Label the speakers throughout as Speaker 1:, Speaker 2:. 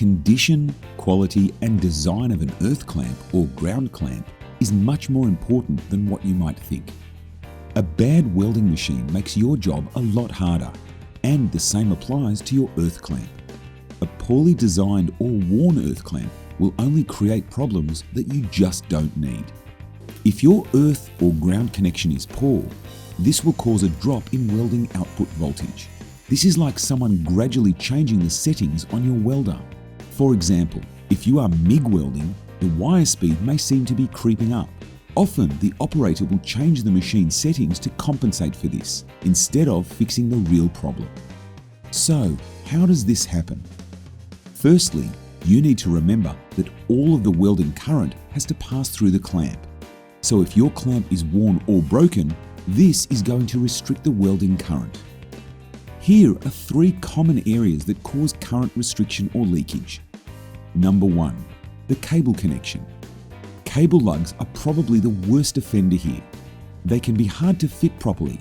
Speaker 1: condition, quality, and design of an earth clamp or ground clamp is much more important than what you might think. A bad welding machine makes your job a lot harder, and the same applies to your earth clamp. A poorly designed or worn earth clamp will only create problems that you just don't need. If your earth or ground connection is poor, this will cause a drop in welding output voltage. This is like someone gradually changing the settings on your welder. For example, if you are MIG welding, the wire speed may seem to be creeping up. Often, the operator will change the machine settings to compensate for this, instead of fixing the real problem. So, how does this happen? Firstly, you need to remember that all of the welding current has to pass through the clamp. So if your clamp is worn or broken, this is going to restrict the welding current. Here are 3 common areas that cause current restriction or leakage. Number 1, the cable connection. Cable lugs are probably the worst offender here. They can be hard to fit properly.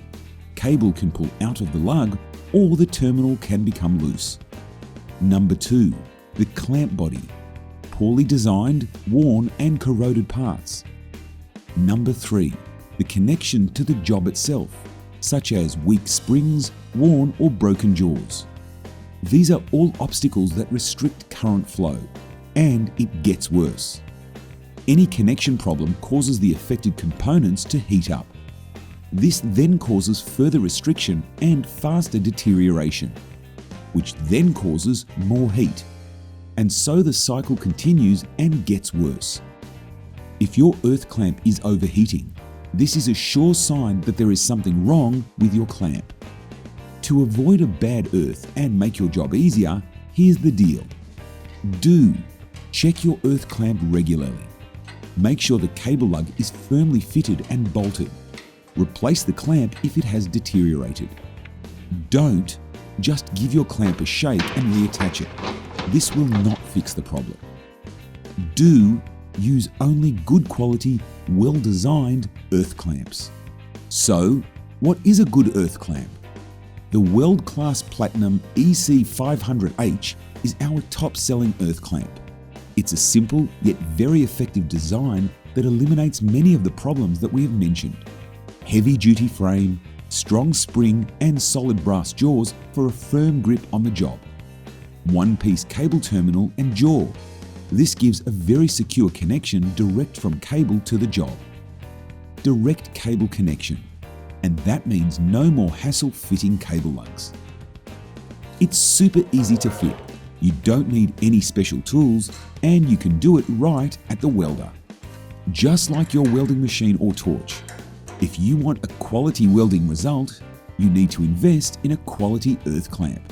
Speaker 1: Cable can pull out of the lug, or the terminal can become loose. Number 2, the clamp body. Poorly designed, worn, and corroded parts. Number 3, the connection to the job itself, such as weak springs, worn or broken jaws. These are all obstacles that restrict current flow, and it gets worse. Any connection problem causes the affected components to heat up. This then causes further restriction and faster deterioration, which then causes more heat. And so the cycle continues and gets worse. If your earth clamp is overheating, this is a sure sign that there is something wrong with your clamp. To avoid a bad earth and make your job easier, here's the deal. Do check your earth clamp regularly. Make sure the cable lug is firmly fitted and bolted. Replace the clamp if it has deteriorated. Don't just give your clamp a shake and reattach it. This will not fix the problem. Do use only good quality, well-designed earth clamps. So, what is a good earth clamp? The Weld Class Platinum EC500H is our top-selling earth clamp. It's a simple yet very effective design that eliminates many of the problems that we have mentioned. Heavy-duty frame, strong spring and solid brass jaws for a firm grip on the job. One-piece cable terminal and jaw. This gives a very secure connection direct from cable to the job. Direct cable connection, and that means no more hassle fitting cable lugs. It's super easy to fit. You don't need any special tools, and you can do it right at the welder. Just like your welding machine or torch. If you want a quality welding result, you need to invest in a quality earth clamp.